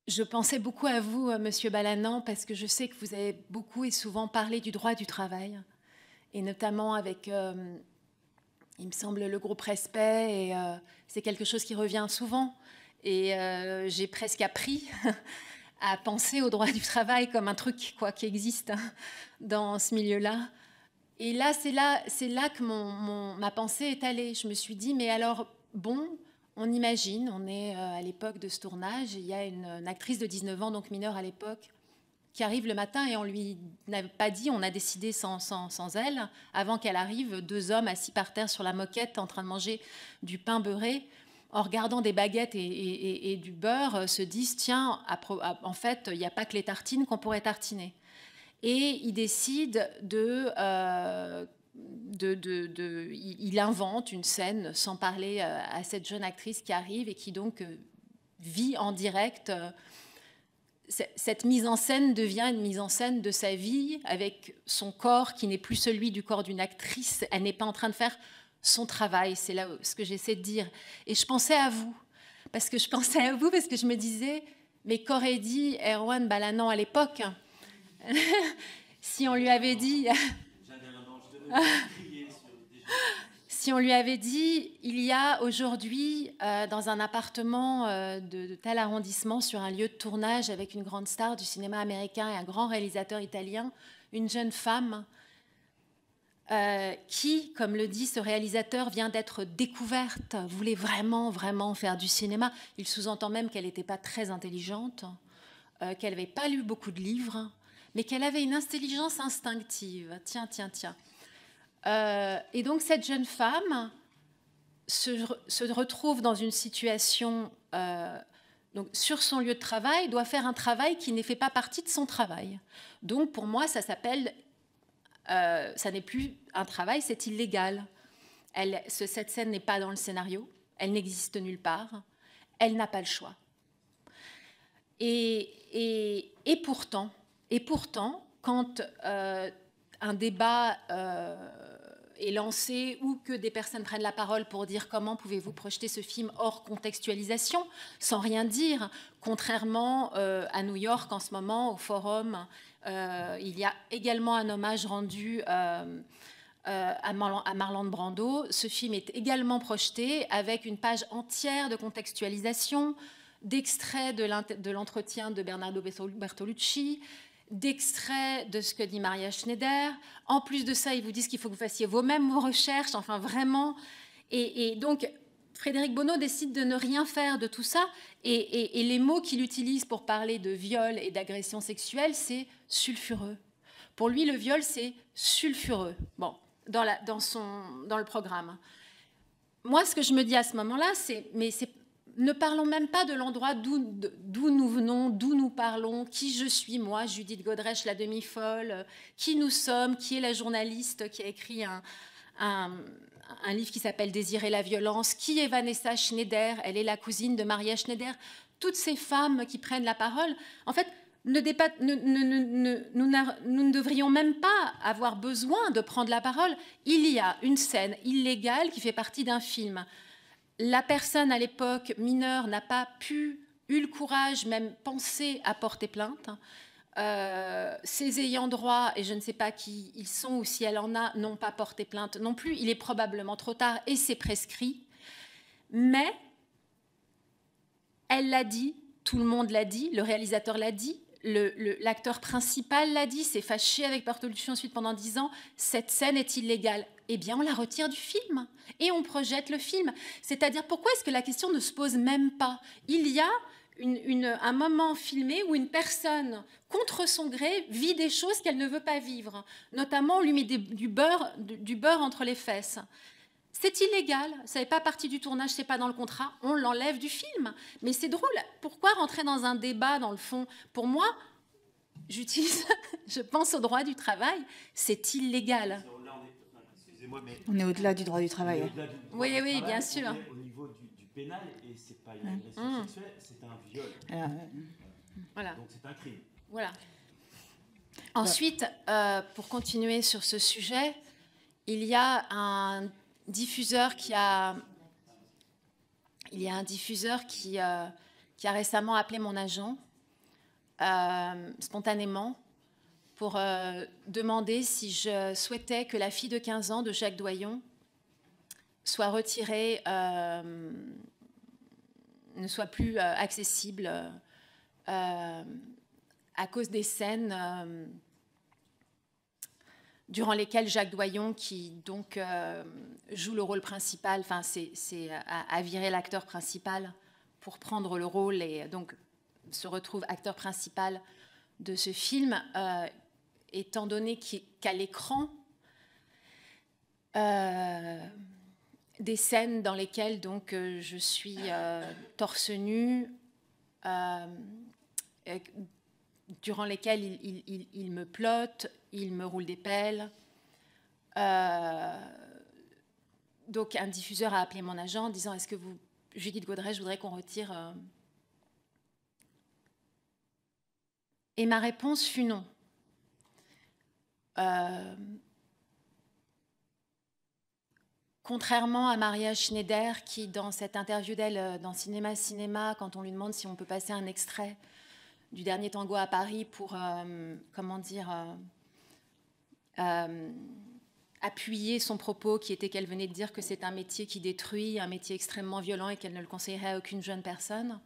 je pensais beaucoup à vous, Monsieur Balanant, parce que je sais que vous avez beaucoup et souvent parlé du droit du travail, et notamment avec, il me semble, le groupe Respect, et c'est quelque chose qui revient souvent, et j'ai presque appris à penser au droit du travail comme un truc qui existe dans ce milieu-là. Et là, c'est là que ma pensée est allée. Je me suis dit, mais alors, bon, on imagine, on est à l'époque de ce tournage, il y a une actrice de 19 ans, donc mineure à l'époque, qui arrive le matin et on lui n'a pas dit, on a décidé sans elle, avant qu'elle arrive, 2 hommes assis par terre sur la moquette en train de manger du pain beurré, en regardant des baguettes et du beurre, se disent, tiens, en fait, il n'y a pas que les tartines qu'on pourrait tartiner. Et il décide il invente une scène sans parler à cette jeune actrice qui arrive et qui donc vit en direct. Cette mise en scène devient une mise en scène de sa vie avec son corps qui n'est plus celui du corps d'une actrice. Elle n'est pas en train de faire son travail, c'est là ce que j'essaie de dire. Et je pensais à vous, parce que je me disais, mais qu'aurait dit Erwan Balanant à l'époque si on lui avait dit si on lui avait dit, il y a aujourd'hui dans un appartement de tel arrondissement sur un lieu de tournage avec une grande star du cinéma américain et un grand réalisateur italien, une jeune femme qui, comme le dit ce réalisateur, vient d'être découverte, voulait vraiment, vraiment faire du cinéma. Il sous-entend même qu'elle n'était pas très intelligente, qu'elle n'avait pas lu beaucoup de livres, mais qu'elle avait une intelligence instinctive. Tiens. Et donc cette jeune femme se retrouve dans une situation, donc sur son lieu de travail, doit faire un travail qui ne fait pas partie de son travail. Donc pour moi, ça s'appelle... ça n'est plus un travail, c'est illégal. Cette scène n'est pas dans le scénario, elle n'existe nulle part, elle n'a pas le choix. Et pourtant, quand un débat est lancé ou que des personnes prennent la parole pour dire comment pouvez-vous projeter ce film hors contextualisation, sans rien dire, contrairement à New York en ce moment, au Forum, il y a également un hommage rendu à Marlon Brando. Ce film est également projeté avec une page entière de contextualisation, d'extraits de l'entretien de Bernardo Bertolucci, d'extraits de ce que dit Maria Schneider. En plus de ça, ils vous disent qu'il faut que vous fassiez vos recherches, enfin vraiment. Et donc, Frédéric Bonneau décide de ne rien faire de tout ça. Et les mots qu'il utilise pour parler de viol et d'agression sexuelle, c'est sulfureux. Pour lui, le viol, c'est sulfureux. Bon, dans le programme. Moi, ce que je me dis à ce moment-là, ne parlons même pas de l'endroit d'où nous venons, d'où nous parlons, qui je suis, moi, Judith Godrèche, la demi-folle, qui nous sommes, qui est la journaliste qui a écrit un livre qui s'appelle Désirer la violence, qui est Vanessa Schneider, elle est la cousine de Maria Schneider. Toutes ces femmes qui prennent la parole, en fait, nous ne devrions même pas avoir besoin de prendre la parole. Il y a une scène illégale qui fait partie d'un film. La personne à l'époque mineure n'a pas eu le courage, même pensé à porter plainte. Ses ayants droit, et je ne sais pas qui ils sont ou si elle en a, n'ont pas porté plainte non plus. Il est probablement trop tard et c'est prescrit. Mais elle l'a dit, tout le monde l'a dit, le réalisateur l'a dit, l'acteur principal l'a dit, s'est fâché avec Bertolucci ensuite pendant 10 ans, cette scène est illégale. Eh bien, on la retire du film et on projette le film. C'est-à-dire, pourquoi est-ce que la question ne se pose même pas? Il y a un moment filmé où une personne, contre son gré, vit des choses qu'elle ne veut pas vivre. Notamment, on lui met du beurre entre les fesses. C'est illégal, ça n'est pas partie du tournage, c'est pas dans le contrat, on l'enlève du film. Mais c'est drôle, pourquoi rentrer dans un débat dans le fond? Pour moi, je pense au droit du travail, c'est illégal. On est au-delà du droit du travail. Oui, bien sûr. Au niveau du pénal et c'est pas une agression sexuelle, c'est un viol. Voilà. Donc c'est un crime. Voilà. Ensuite, pour continuer sur ce sujet, il y a un diffuseur qui a récemment appelé mon agent spontanément pour demander si je souhaitais que la fille de 15 ans de Jacques Doyon soit retirée, ne soit plus accessible à cause des scènes durant lesquelles Jacques Doyon, qui donc joue le rôle principal, enfin a viré l'acteur principal pour prendre le rôle et donc se retrouve acteur principal de ce film, étant donné qu'à l'écran, des scènes dans lesquelles donc je suis torse nu, durant lesquelles il me plotte, il me roule des pelles. Donc un diffuseur a appelé mon agent en disant « Est-ce que vous, Judith Godrèche, je voudrais qu'on retire... Et ma réponse fut non. Contrairement à Maria Schneider, qui, dans cette interview d'elle dans Cinéma, quand on lui demande si on peut passer un extrait du dernier tango à Paris pour, appuyer son propos, qui était qu'elle venait de dire que c'est un métier qui détruit, un métier extrêmement violent et qu'elle ne le conseillerait à aucune jeune personne.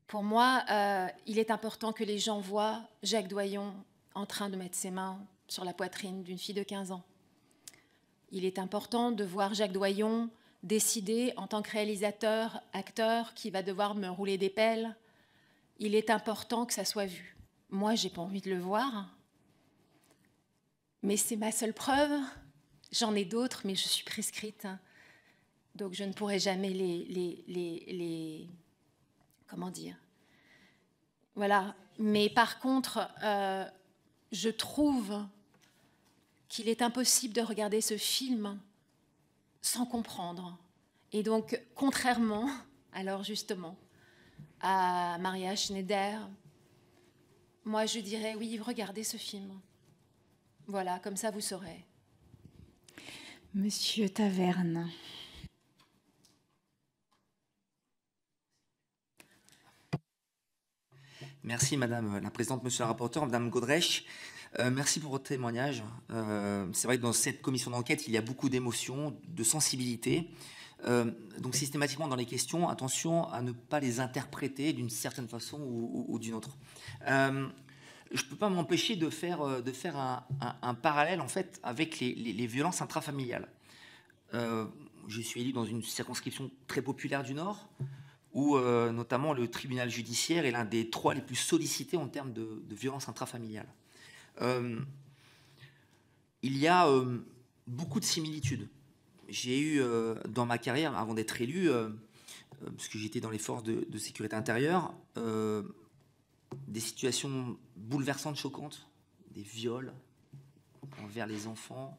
Pour moi, il est important que les gens voient Jacques Doyon en train de mettre ses mains sur la poitrine d'une fille de 15 ans. Il est important de voir Jacques Doyon décider, en tant que réalisateur, acteur, qui va devoir me rouler des pelles. Il est important que ça soit vu. Moi, j'ai pas envie de le voir, mais c'est ma seule preuve. J'en ai d'autres, mais je suis prescrite. Donc, je ne pourrai jamais les comment dire? Voilà. Mais par contre, je trouve qu'il est impossible de regarder ce film sans comprendre. Et donc, contrairement, alors justement, à Maria Schneider, moi je dirais oui, regardez ce film. Voilà, comme ça vous saurez. Monsieur Taverne. Merci Madame la Présidente, Monsieur le rapporteur, Madame Godrèche. Merci pour votre témoignage. C'est vrai que dans cette commission d'enquête, il y a beaucoup d'émotions, de sensibilité. Donc systématiquement dans les questions, attention à ne pas les interpréter d'une certaine façon ou d'une autre. Je ne peux pas m'empêcher de faire un parallèle en fait avec les violences intrafamiliales. Je suis élu dans une circonscription très populaire du Nord, où notamment le tribunal judiciaire est l'un des 3 les plus sollicités en termes de violences intrafamiliales. Il y a beaucoup de similitudes. J'ai eu dans ma carrière, avant d'être élu, parce que j'étais dans les forces de sécurité intérieure, des situations bouleversantes, choquantes, des viols envers les enfants,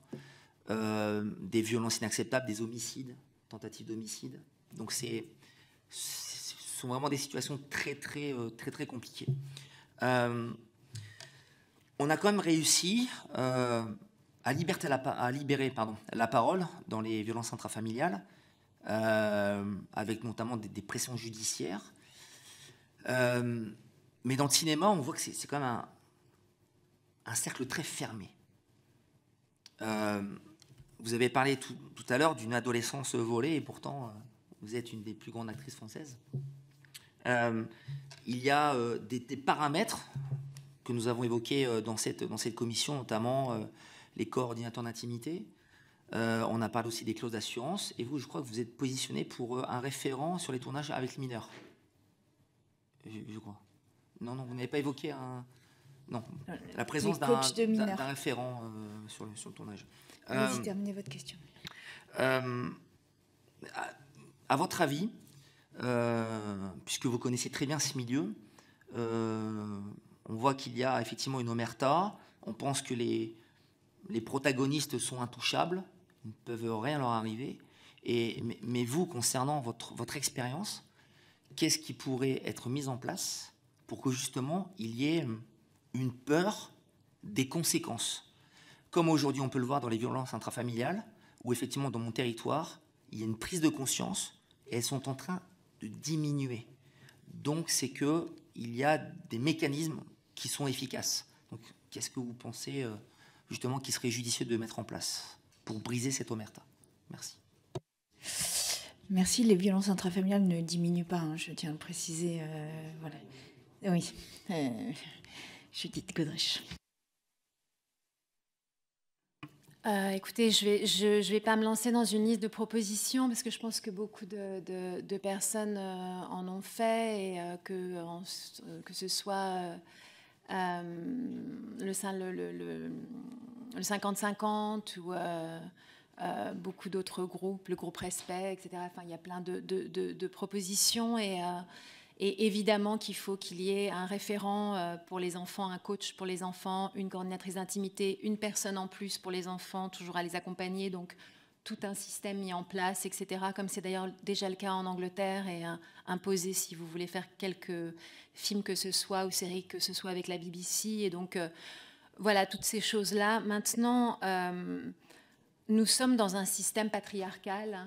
des violences inacceptables, des homicides, tentatives d'homicide. Donc ce sont vraiment des situations très compliquées. On a quand même réussi à libérer la parole dans les violences intrafamiliales, avec notamment des pressions judiciaires. Mais dans le cinéma, on voit que c'est quand même un cercle très fermé. Vous avez parlé tout à l'heure d'une adolescence volée, et pourtant, vous êtes une des plus grandes actrices françaises. Il y a des paramètres que nous avons évoqués dans cette commission, notamment les coordinateurs d'intimité. On a parlé aussi des clauses d'assurance. Et vous, je crois que vous êtes positionné pour un référent sur les tournages avec les mineurs. Je crois. Non, vous n'avez pas évoqué la présence d'un référent sur le tournage. Allez-y, terminez votre question. À votre avis, puisque vous connaissez très bien ce milieu, on voit qu'il y a effectivement une omerta. On pense que les protagonistes sont intouchables, ne peuvent rien leur arriver. Mais vous, concernant votre expérience, qu'est-ce qui pourrait être mis en place pour que justement il y ait une peur des conséquences? Comme aujourd'hui on peut le voir dans les violences intrafamiliales, où effectivement dans mon territoire, il y a une prise de conscience et elles sont en train de diminuer. Donc c'est qu'il y a des mécanismes qui sont efficaces. Donc qu'est-ce que vous pensez justement qu'il serait judicieux de mettre en place pour briser cette omerta? Merci. Merci. Les violences intrafamiliales ne diminuent pas, hein, je tiens à le préciser. Voilà. Oui. Judith Godrèche. Écoutez, je vais pas me lancer dans une liste de propositions parce que je pense que beaucoup de personnes en ont fait et que ce soit le 50-50 ou beaucoup d'autres groupes, le groupe Respect, etc. Enfin, il y a plein de propositions et évidemment qu'il faut qu'il y ait un référent pour les enfants, un coach pour les enfants, une coordinatrice d'intimité, une personne en plus pour les enfants, toujours à les accompagner, donc tout un système mis en place, etc., comme c'est d'ailleurs déjà le cas en Angleterre, et imposé si vous voulez faire quelques films que ce soit, ou séries que ce soit avec la BBC, et donc voilà, toutes ces choses-là. Maintenant, nous sommes dans un système patriarcal.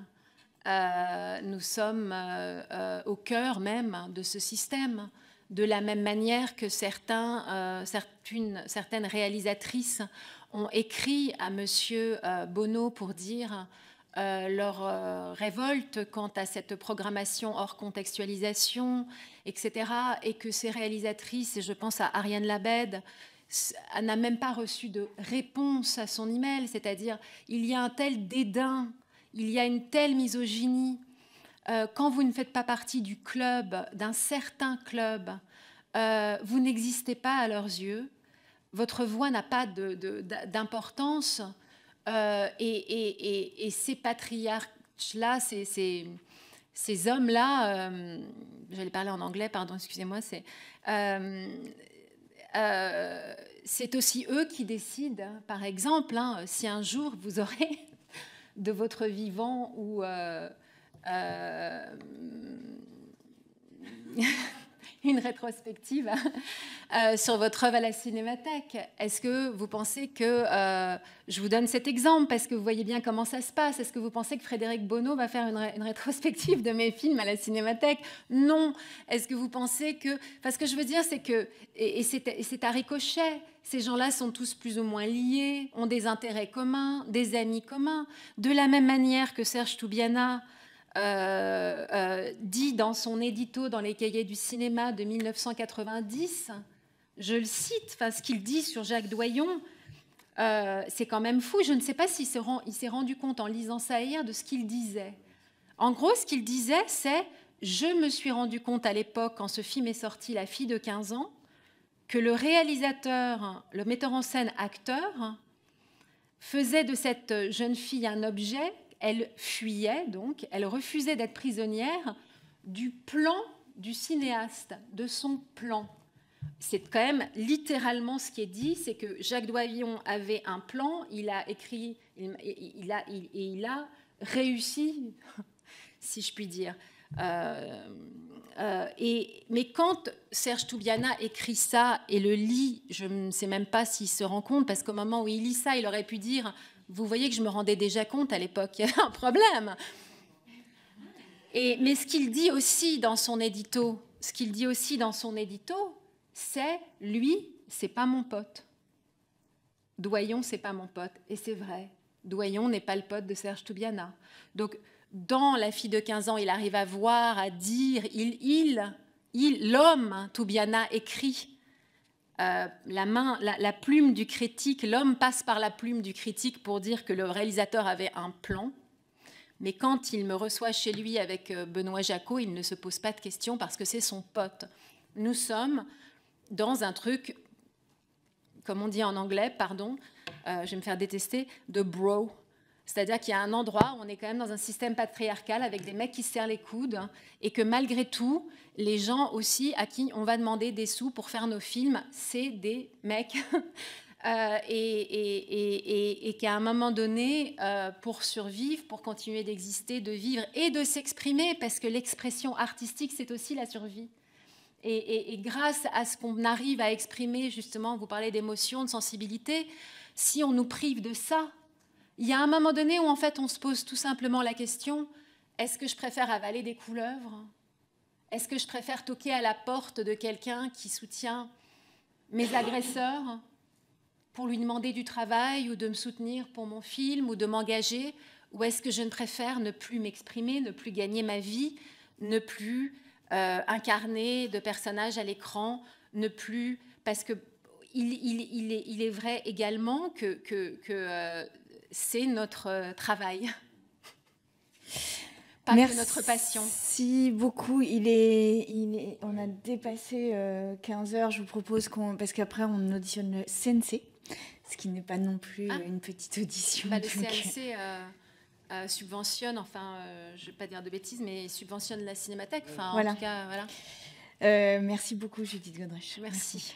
Nous sommes au cœur même de ce système, de la même manière que certaines réalisatrices ont écrit à Monsieur Bono pour dire leur révolte quant à cette programmation hors contextualisation, etc. Et que ces réalisatrices, et je pense à Ariane Labed, n'a même pas reçu de réponse à son email, c'est-à-dire il y a un tel dédain, il y a une telle misogynie. Quand vous ne faites pas partie du club, d'un certain club, vous n'existez pas à leurs yeux. Votre voix n'a pas d'importance. Et ces patriarches-là, ces hommes-là, j'allais parler en anglais, pardon, excusez-moi, c'est aussi eux qui décident, par exemple, si un jour vous aurez de votre vivant ou une rétrospective sur votre œuvre à la Cinémathèque. Est-ce que vous pensez que... je vous donne cet exemple parce que vous voyez bien comment ça se passe. Est-ce que vous pensez que Frédéric Bono va faire une rétrospective de mes films à la Cinémathèque? Non. Est-ce que vous pensez que... Enfin, ce que je veux dire, c'est que... Et c'est à ricochet. Ces gens-là sont tous plus ou moins liés, ont des intérêts communs, des amis communs. De la même manière que Serge Toubiana... dit dans son édito dans les cahiers du cinéma de 1990, je le cite, ce qu'il dit sur Jacques Doyon, c'est quand même fou. Je ne sais pas s'il s'est rendu compte en lisant ça hier de ce qu'il disait. En gros, ce qu'il disait, c'est « Je me suis rendu compte à l'époque, quand ce film est sorti, La fille de 15 ans, que le réalisateur, le metteur en scène acteur, faisait de cette jeune fille un objet. Elle fuyait, donc, elle refusait d'être prisonnière du plan du cinéaste, de son plan. C'est quand même littéralement ce qui est dit, c'est que Jacques Doyon avait un plan, il a écrit, il a réussi, si je puis dire. Mais quand Serge Toubiana écrit ça et le lit, je ne sais même pas s'il se rend compte, parce qu'au moment où il lit ça, il aurait pu dire... Vous voyez que je me rendais déjà compte à l'époque qu'il y avait un problème. Mais ce qu'il dit aussi dans son édito, c'est lui, c'est pas mon pote. Doyon, c'est pas mon pote. Et c'est vrai, Doyon n'est pas le pote de Serge Toubiana. Donc, dans La fille de 15 ans, il arrive à voir, à dire, l'homme, Toubiana, écrit. La plume du critique, l'homme passe par la plume du critique pour dire que le réalisateur avait un plan. Mais quand il me reçoit chez lui avec Benoît Jacot, il ne se pose pas de questions parce que c'est son pote. Nous sommes dans un truc, comme on dit en anglais, pardon, je vais me faire détester, de bro. C'est-à-dire qu'il y a un endroit où on est quand même dans un système patriarcal avec des mecs qui se serrent les coudes et que malgré tout, les gens aussi à qui on va demander des sous pour faire nos films, c'est des mecs et qu'à un moment donné, pour survivre, pour continuer d'exister, de vivre et de s'exprimer, parce que l'expression artistique, c'est aussi la survie. Et grâce à ce qu'on arrive à exprimer, justement, vous parlez d'émotion, de sensibilité, si on nous prive de ça, il y a un moment donné où en fait on se pose tout simplement la question, est-ce que je préfère avaler des couleuvres? Est-ce que je préfère toquer à la porte de quelqu'un qui soutient mes agresseurs pour lui demander du travail ou de me soutenir pour mon film ou de m'engager? Ou est-ce que je ne préfère ne plus m'exprimer, ne plus gagner ma vie, ne plus incarner de personnages à l'écran, ne plus... Parce que il est vrai également que c'est notre travail, pas que notre passion. Merci beaucoup. On a dépassé 15 heures. Je vous propose parce qu'après on auditionne le CNC, ce qui n'est pas non plus une petite audition. Le CNC subventionne, enfin, je ne vais pas dire de bêtises, mais subventionne la Cinémathèque. Enfin, voilà. En tout cas, voilà. Merci beaucoup, Judith Godrèche. Merci.